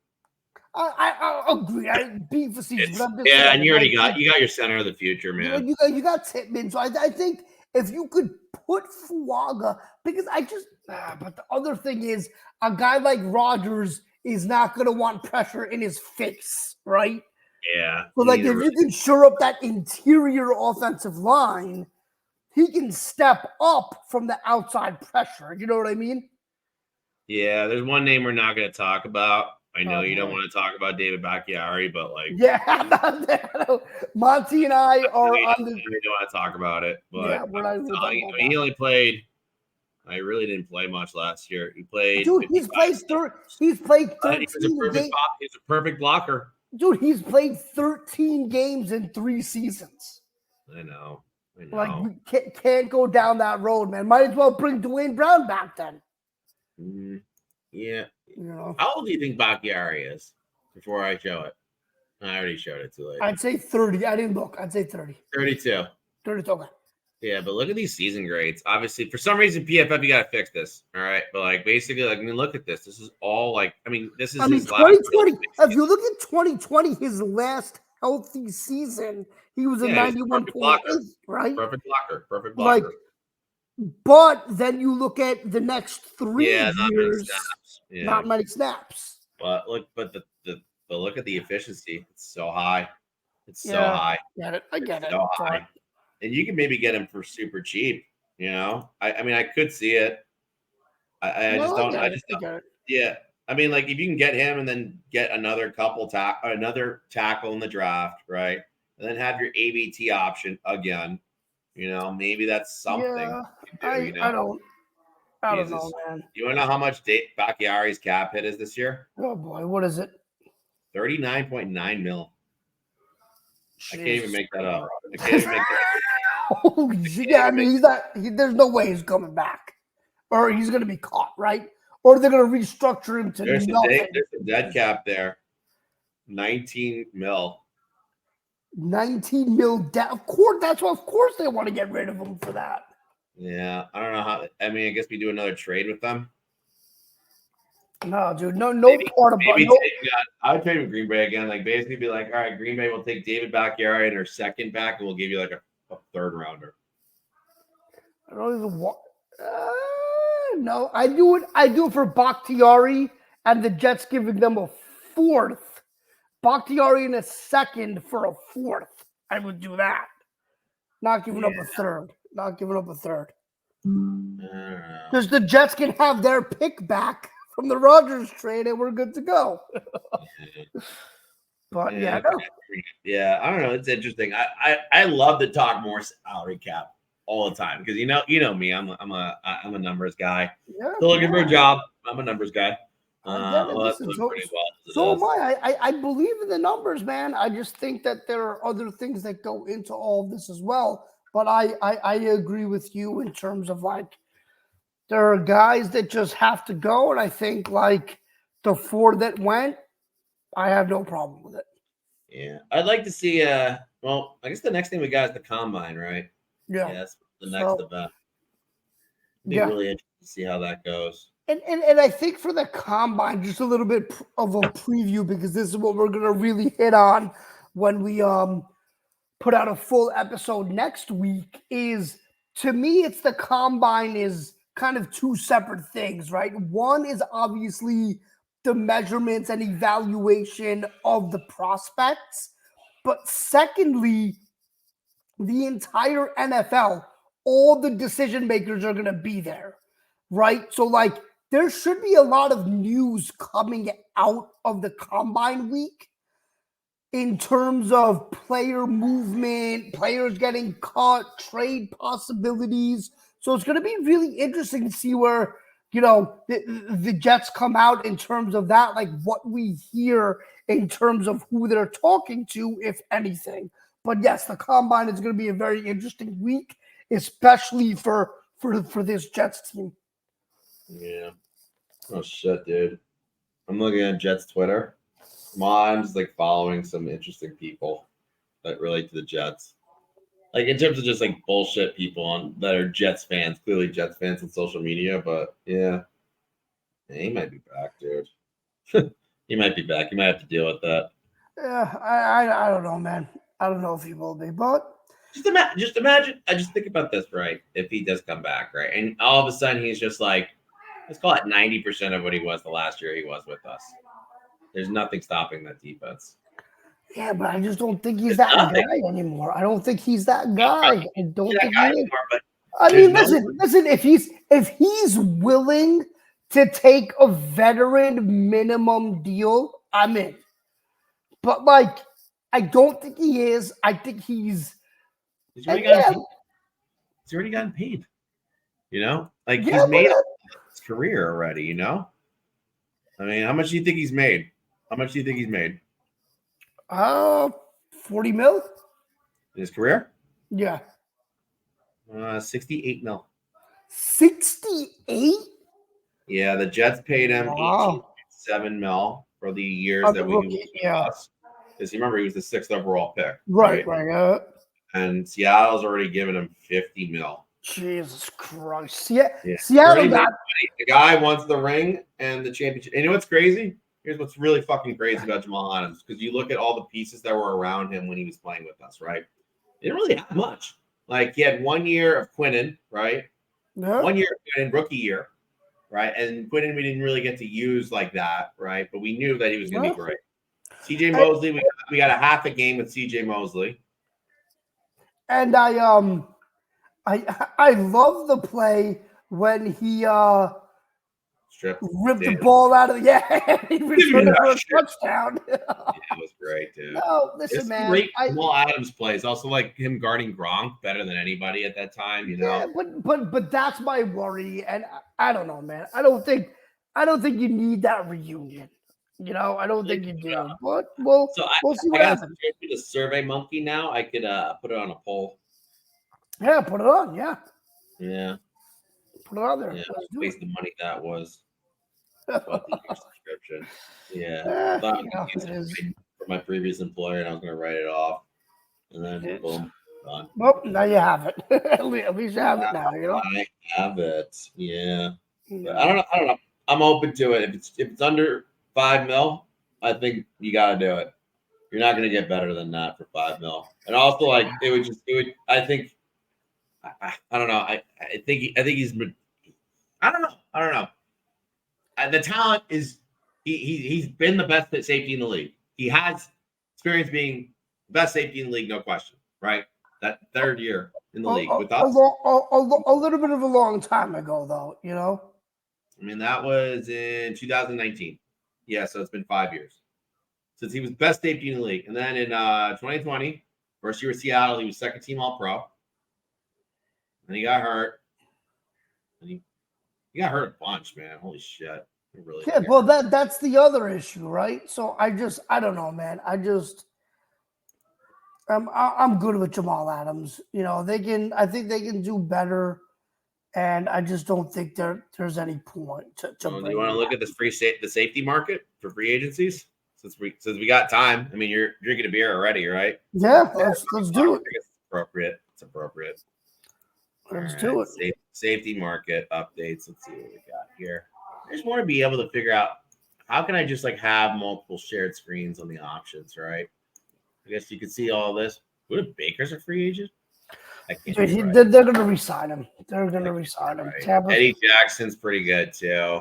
I agree. Being facetious, but I'm just and you already got your center of the future, man. You got Tippmann, so I think if you could put Fuaga, because but the other thing is a guy like Rodgers is not going to want pressure in his face, right? Yeah. So if you can shore up that interior offensive line, he can step up from the outside pressure. You know what I mean? Yeah, there's one name we're not going to talk about. I know you don't want to talk about David Bakhtiari, but Monte and I are on the. We don't want to talk about it, but we're not he only played. I really didn't play much last year. He played. Dude, he's played 13 games. He's a perfect blocker. Dude, he's played 13 games in 3 seasons. I know. Like, we can't go down that road, man. Might as well bring Dwayne Brown back then. Yeah. How old do you think Bakhtiari is before I show it? I already showed it too late. I'd say 30. I didn't look. I'd say 30. 32. 32, okay. Yeah, but look at these season grades. Obviously, for some reason, PFF, you got to fix this. All right. But, basically, look at this. This is all, this is his 2020. If you look at 2020, his last healthy season, he was a 91.8, right? Perfect blocker. But then you look at the next 3 years, not many snaps. But look at the efficiency. It's so high. It's so high. I get it. So high. And you can maybe get him for super cheap. I mean, I could see it. I just don't. Yeah. I mean, if you can get him and then get another tackle in the draft, right? And then have your ABT option again. Maybe that's something. I I don't Jesus. know, man. You want to know how much Bakhtiari's cap hit is this year? Oh boy, what is it? 39.9 mil. I can't even make that up. I can't even make that up. Oh, yeah, I mean, he's not. There's no way he's coming back, or he's going to be caught, right? Or they're going to restructure him to There's nothing. a dead cap there. 19 mil. 19 mil debt. Of course, that's why. Of course, they want to get rid of him for that. Yeah, I don't know how. I mean, I guess we do another trade with them. No, dude, no Maybe, part of maybe no. I would trade with Green Bay again. Like basically, be like, all right, Green Bay will take David Bakhtiari and their second back, and we'll give you like a third rounder. I don't even want. No, I do it. I do it for Bakhtiari and the Jets giving them a fourth. Bakhtiari in a second for a fourth. I would do that. Not giving up a third. Not giving up a third. Because the Jets can have their pick back from the Rodgers trade and we're good to go. But yeah, no. Yeah, I don't know. It's interesting. I love to talk more salary cap all the time because you know me. I'm a numbers guy. Yeah, Still looking for a job. I'm a numbers guy. Listen, so am I. I believe in the numbers, man. I just think that there are other things that go into all of this as well. But I agree with you in terms of like there are guys that just have to go, and I think like the four that went, I have no problem with it. Yeah, I'd like to see. Well, I guess the next thing we got is the combine, right? Yeah, that's the next event. Be really interesting to see how that goes. And I think for the combine, just a little bit of a preview because this is what we're gonna really hit on when we put out a full episode next week. Is to me, it's the combine is kind of two separate things, right? One is obviously the measurements and evaluation of the prospects, but secondly, the entire NFL, all the decision makers are gonna be there, right? So like. There should be a lot of news coming out of the combine week in terms of player movement, players getting caught, trade possibilities. So it's going to be really interesting to see where, the Jets come out in terms of that, like what we hear in terms of who they're talking to, if anything. But yes, the combine is going to be a very interesting week, especially for this Jets team. Yeah. Oh shit, dude. I'm looking at Jets Twitter. I'm just like following some interesting people that relate to the Jets. Like in terms of just like bullshit people that are Jets fans, clearly Jets fans on social media, but yeah. He might be back, dude. He might be back. You might have to deal with that. Yeah, I don't know, man. I don't know if he will be, but just imagine. I just think about this, right? If he does come back, right, and all of a sudden he's just like, let's call it 90% of what he was the last year he was with us. There's nothing stopping that defense. Yeah, but I just don't think he's that guy anymore. I don't think he's that guy. I don't think he is. I mean, listen. If he's willing to take a veteran minimum deal, I'm in. But like, I don't think he is. I think he's already gotten paid. Like he's made his career already. I mean, how much do you think he's made? 40 mil in his career. Yeah, 68 mil. 68. Yeah, the Jets paid him 18.7 mil for the years that we do. Because remember, he was the 6th overall pick. Right. And Seattle's already given him 50 mil. Jesus Christ. Yeah. Seattle got the guy wants the ring and the championship. And you know what's crazy? Here's what's really fucking crazy about Jamal Adams, because you look at all the pieces that were around him when he was playing with us, right? He didn't really have much. Like he had 1 year of Quinnen, right? 1 year of Quinnen, rookie year, right? And Quinnen we didn't really get to use like that, right? But we knew that he was going to be great. CJ Mosley, we got a half a game with CJ Mosley. And I love the play when he Ripped the ball out of the he returned it for a touchdown. Yeah, it was great, dude. No, listen, man. Great Jamal Adams plays. Also, like him guarding Gronk better than anybody at that time. You know. But that's my worry, and I don't know, man. I don't think you need that reunion. You know, I don't think you do. But we'll see what happens. I got a Survey Monkey now. I could put it on a poll. Yeah, put it on. Yeah. Yeah. Put it on there. Yeah, waste the money that was. About the year subscription. Yeah. I thought I could use it for my previous employer, and I was going to write it off. And then boom, done. Well, now you have it. At least you have it now. You know. I have it. Yeah. But I don't know. I'm open to it. If it's under $5 million, I think you got to do it. You're not going to get better than that for $5 million. And also, like I don't know. I think he's. I don't know. The talent is he's been the best safety in the league. He has experience being the best safety in the league, no question. Right, that third year in the league with us. A little bit of a long time ago, though. You know. I mean, that was in 2019. Yeah, so it's been 5 years since he was best safety in the league. And then in 2020, first year with Seattle, he was second team All-Pro. And he got hurt. And he got hurt a bunch, man. Holy shit. Really well, that's the other issue, right? So I don't know, man. I'm good with Jamal Adams. You know, I think they can do better. And I just don't think there's any point to do you want to look at this the safety market for free agencies? Since we got time. I mean, you're drinking a beer already, right? Yeah, let's do it. It's appropriate. Let's do it. Safety market updates. Let's see what we got here. I just want to be able to figure out how can I just like have multiple shared screens on the options, right? I guess you could see all this. What if Baker's a free agent? They're going to resign him. They're going to resign him. Right. Eddie Jackson's pretty good too.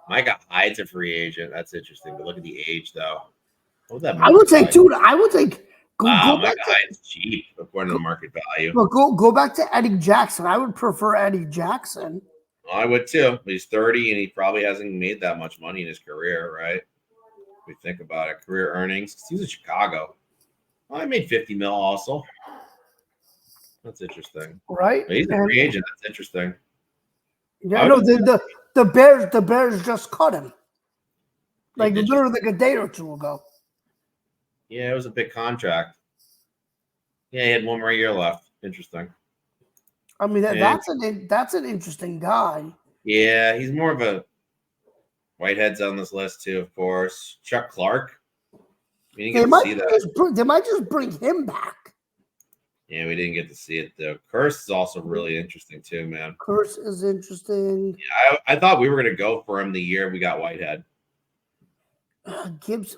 Micah Hyde's a free agent. That's interesting. But look at the age, though. I would say, dude. I would think go Micah Hyde's cheap according to the market value. Well, go back to Eddie Jackson. I would prefer Eddie Jackson. Well, I would too. He's 30 and he probably hasn't made that much money in his career, right? If we think about it, career earnings. He was in Chicago. Well, I made 50 mil also. That's interesting, right? But he's a free agent. That's interesting. Yeah, no, the Bears just cut him, like literally like a day or two ago. Yeah, it was a big contract. Yeah, he had one more year left. Interesting. I mean, that's an interesting guy. Yeah, he's more of a Whitehead's on this list too, of course. Chuck Clark. They might just bring him back. Yeah, we didn't get to see it though. Curse is also really interesting too, man. Curse is interesting. Yeah, I thought we were gonna go for him the year we got Whitehead.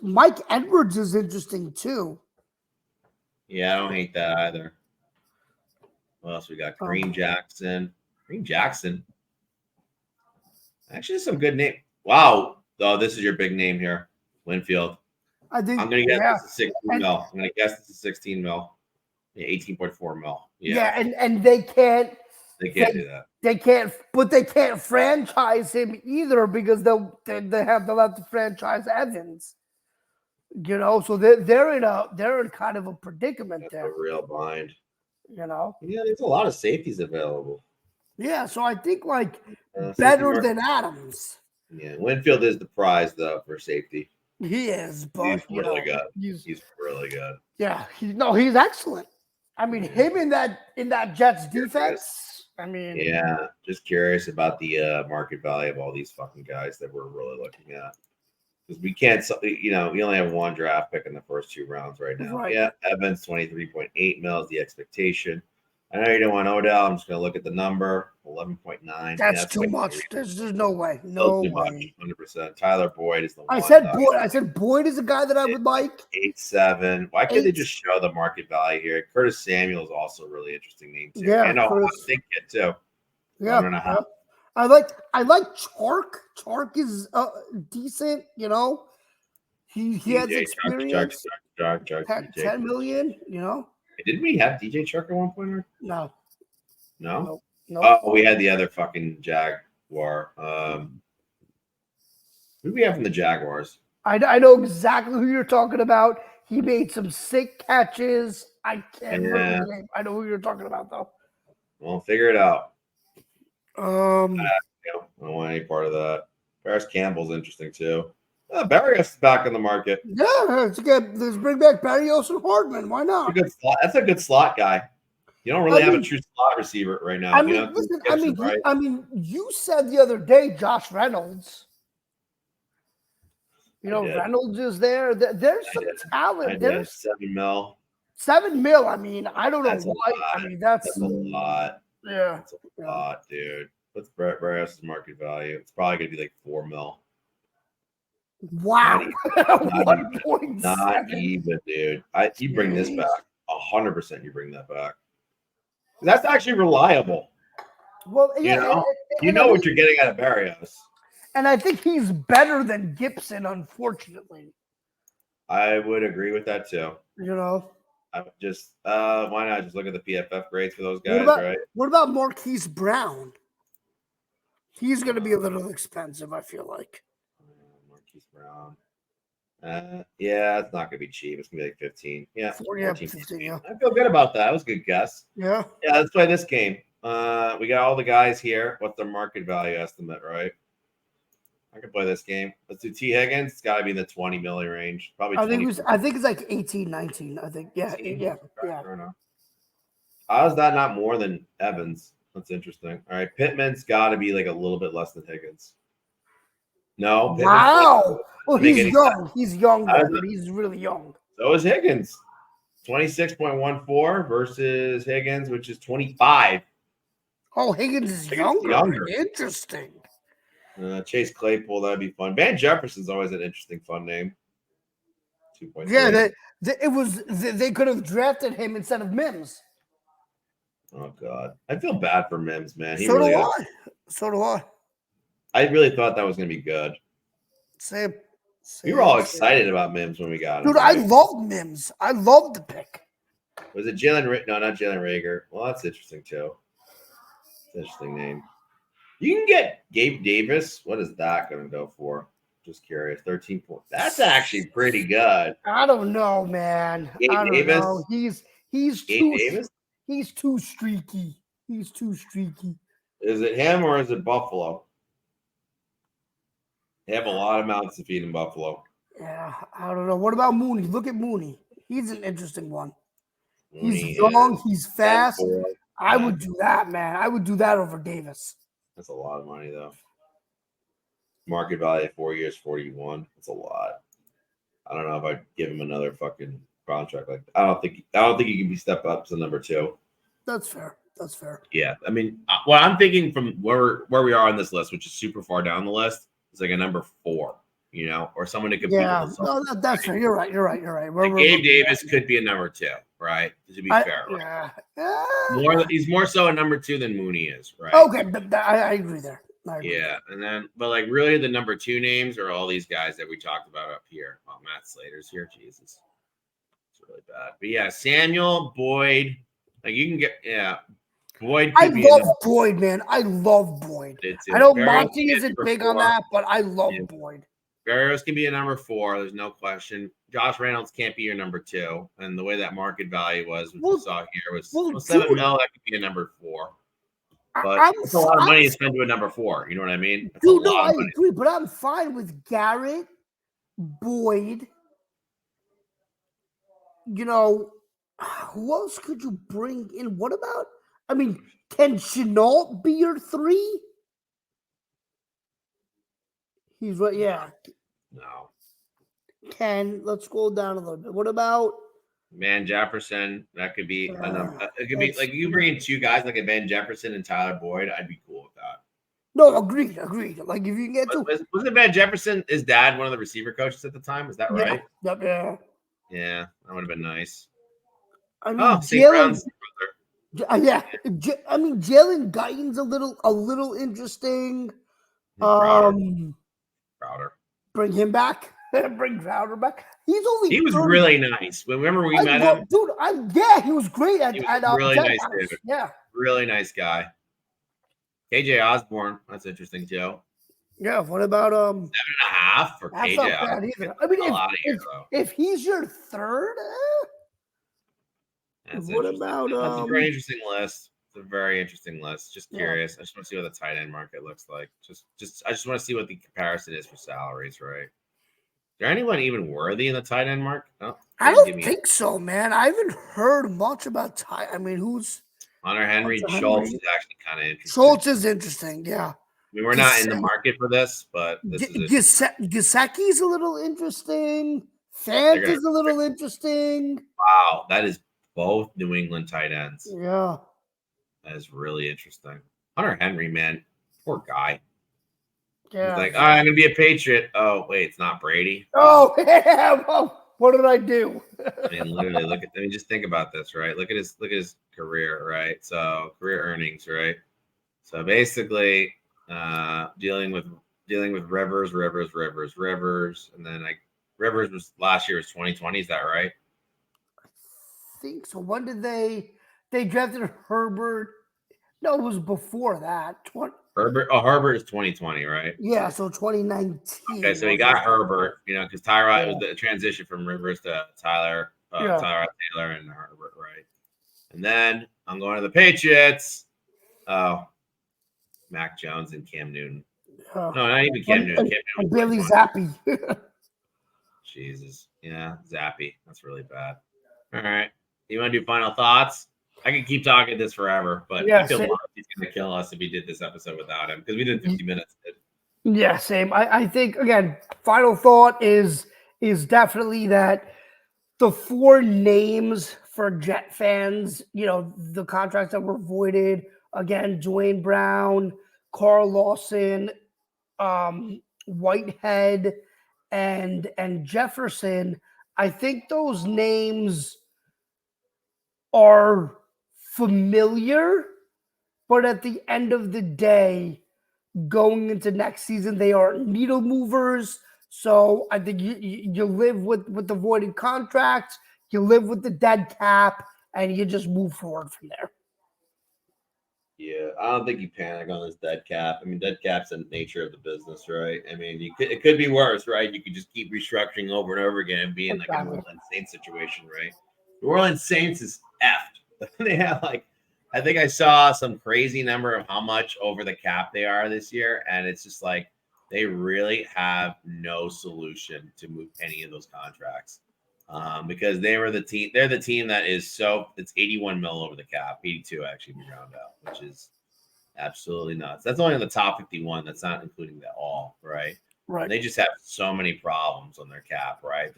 Mike Edwards is interesting too. Yeah, I don't hate that either. What else we got? Green Jackson. Actually, some good name. Wow. Oh, this is your big name here. Winfield. I'm gonna guess this is 16 mil. I'm gonna guess this is 16 mil. Yeah, 18.4 mil. Yeah, and they can't do that. They can't franchise him either because they'll have to franchise Evans. You know, so they're in kind of a predicament. That's there. A real bind. You know. Yeah, there's a lot of safeties available. Yeah, so I think like better than Adams. Yeah, Winfield is the prize though for safety. He is, but he's really good. He's really good. Yeah, he's excellent. I mean, him in that Jets defense. I mean, yeah, just curious about the market value of all these fucking guys that we're really looking at. Because we can't, we only have one draft pick in the first 2 rounds right now. Right. Yeah, Evans 23.8 mil is the expectation. I know you don't want Odell. I'm just going to look at the number 11.9. That's too much. There's no way. No way. 100%. Tyler Boyd is the one. I said Boyd is a guy that I would like. 8.7. Why can't they just show the market value here? Curtis Samuel is also a really interesting name too. Yeah, and I think it too. Yeah, I like Chark. Chark is decent. You know, he has experience. Chark, 10 million. You know. Didn't we have DJ Chark at one point? No. No? No. Oh, we had the other fucking Jaguar. Who do we have from the Jaguars? I know exactly who you're talking about. He made some sick catches. I can't remember his name. I know who you're talking about, though. Well, figure it out. Um, I don't want any part of that. Paris Campbell's interesting too. Barrios is back in the market. Yeah, let's bring back Barrios and Hardman. Why not? That's a good slot guy. You don't really have a true slot receiver right now. Listen, Gibson, right? You said the other day Josh Reynolds. Reynolds is there. There's some talent. There's $7 million. $7 million. I mean, I don't know why. That's a lot. Yeah, that's a lot, dude. What's Barrios' market value? It's probably gonna be like $4 million. Wow, not even, dude. You bring this back 100%. You bring that back. That's actually reliable. Well, yeah, you know what you're getting out of Barrios. And I think he's better than Gibson, unfortunately. I would agree with that too. I would just why not just look at the PFF grades for those guys, right? What about Marquise Brown? He's going to be a little expensive, I feel like. Marquise Brown. Yeah, it's not going to be cheap. It's going to be like 15. Yeah, 14, 15, yeah. I feel good about that. That was a good guess. Yeah. Yeah, let's play this game. We got all the guys here. What's their market value estimate, right? I can play this game. Let's do T. Higgins. It's got to be in the 20 million range. Probably. I think it's like 18, 19. I think. Yeah. How is that not more than Evans? That's interesting. All right, Pittman's got to be like a little bit less than Higgins. No. Wow. Well, he's young. He's young. He's really young. So is Higgins. 26.14 versus Higgins, which is 25. Oh, Higgins is younger. Interesting. Chase Claypool, that'd be fun. Van Jefferson's always an interesting, fun name. 2.3. Yeah, they could have drafted him instead of Mims. Oh God, I feel bad for Mims, man. So do I. I really thought that was gonna be good. Same. We were all excited about Mims when we got him. Dude, right? I loved Mims. I loved the pick. Was it Jalen? No, not Jalen Reagor. Well, that's interesting too. Interesting name. You can get Gabe Davis. What is that going to go for? Just curious. 13 points. That's actually pretty good. I don't know, man. Gabe Davis. Know. He's too streaky. He's too streaky. Is it him or is it Buffalo? They have a lot of mouths to feed in Buffalo. Yeah, I don't know. What about Mooney? Look at Mooney. He's an interesting one. He's young. He's fast. I would do that, man. I would do that over Davis. That's a lot of money, though. Market value 4 years, 41. That's a lot. I don't know if I'd give him another fucking contract like that. I don't think he can be step up to number 2. That's fair. Yeah, I mean, well, I'm thinking from where we are on this list, which is super far down the list, it's like a number 4, or someone to compete. Yeah, no, that's fair. You're right. Gabe Davis could be a number 2, right? To be fair, right? Yeah. He's more so a number 2 than Mooney is, right? Okay, but I agree there. Yeah, and then, but like really the number 2 names are all these guys that we talked about up here. Oh, Matt Slater's here. Jesus. It's really bad. But yeah, Samuel, Boyd, like you can get, Boyd. I love Boyd, man. I love Boyd. I know Monte isn't big on that, but I love Boyd. Barrios can be a number 4. There's no question. Josh Reynolds can't be your number 2. And the way that market value was, which we saw here, was $7 million. That could be a number 4. But it's a lot of money to spend to a number 4. You know what I mean? Dude, no, I agree. But I'm fine with Garrett, Boyd. Who else could you bring in? What about? I mean, can Chenault be your 3? He's right. Yeah. No. Let's scroll down a little bit. What about Van Jefferson? That could be a number. It could be like you bring in 2 guys like a Van Jefferson and Tyler Boyd. I'd be cool with that. No, agreed. Like if you can get wasn't Van Jefferson his dad one of the receiver coaches at the time? Is that right? Yeah. Yeah, that would have been nice. I mean, Jalen. Yeah, I mean Jalen Guyton's a little interesting. Crowder. Bring him back. Bring Crowder back. He was 30. Really nice. Remember we met him? Dude, he was great at really nice dude. Yeah. Really nice guy. KJ Osborne, that's interesting too. Yeah. What about 7.5 for That's KJ. not bad Get either. the I mean, hell out of here, though. if he's your third, That's what interesting. about That's a very interesting list. It's a very interesting list. Just yeah. curious. I just want to see what the tight end market looks like. I just want to see what the comparison is for salaries, right? Is there anyone even worthy in the tight end market? No, I give don't me think so, man. I haven't heard much about I mean, who's Hunter Henry. Hunter Schultz Henry? is actually kind of interesting. Schultz is interesting, yeah. I mean, we're not in the market for this, but this is Gesicki's a little interesting. they're Fant gonna. is a little interesting. Wow, that is both New England tight ends. Yeah. That is really interesting. Hunter Henry, man, poor guy. Yeah. He's like, oh, I'm gonna be a Patriot. Oh, wait, it's not Brady. Oh, yeah. Well, what did I do? I mean, literally, I mean, just think about this, right? Look at his career, right? So career earnings, right? So basically, dealing with Rivers, and then like Rivers was last year was 2020. Is that right? I think so. When did they drafted Herbert? No, it was before that. Herbert is 2020, right? Yeah, so 2019. Okay, so he got Herbert, because Tyrod was the transition from Rivers to Tyrod Taylor and Herbert, right? And then I'm going to the Patriots. Oh, Mac Jones and Cam Newton. No, not even Cam Newton. Cam And Newton. Bailey Zappi. Jesus. Yeah, Zappy. That's really bad. All right. You want to do final thoughts? I could keep talking this forever, but I feel he's going to kill us if we did this episode without him because we did 50 minutes. Yeah, same. I think, again, final thought is definitely that the four names for Jet fans, the contracts that were voided, again, Dwayne Brown, Carl Lawson, Whitehead, and Jefferson, I think those names are familiar, but at the end of the day, going into next season, they are needle movers. So I think you live with the voided contracts, you live with the dead cap, and you just move forward from there. Yeah, I don't think you panic on this dead cap. I mean, dead cap's the nature of the business, right? I mean, it could be worse, right? You could just keep restructuring over and over again and be in like a New Orleans Saints situation, right? New Orleans Saints is effed. They have I think I saw some crazy number of how much over the cap they are this year, and it's just like they really have no solution to move any of those contracts. Because they're the team that is it's 81 mil over the cap, 82 actually to round out, which is absolutely nuts. That's only on the top 51. That's not including that all, right? Right. And they just have so many problems on their cap, right?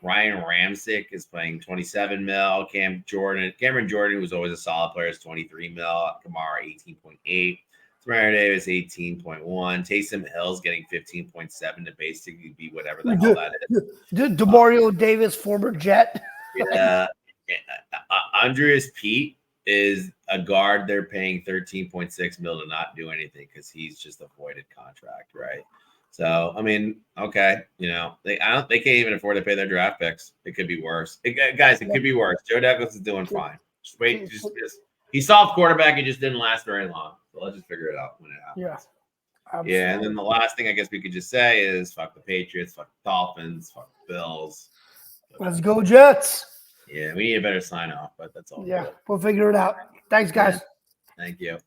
Ryan Ramczyk is playing 27 mil. Cameron Jordan, who's always a solid player, is 23 mil. Kamara 18.8. Tamara Davis 18.1. Taysom Hill's getting 15.7 to basically be whatever the hell that is. DeMario Davis, former Jet. Yeah. Andreas Pete is a guard. They're paying 13.6 mil to not do anything because he's just a voided contract, right? So I mean, okay, they can't even afford to pay their draft picks. It could be worse, guys. It could be worse. Joe Douglas is doing fine. Just wait. He's soft quarterback. It just didn't last very long. So let's just figure it out when it happens. Yeah. Absolutely. Yeah, and then the last thing I guess we could just say is fuck the Patriots, fuck the Dolphins, fuck the Bills. Let's go Jets. Yeah, we need a better sign off, but that's all. Yeah, we'll figure it out. Thanks, guys. Yeah. Thank you.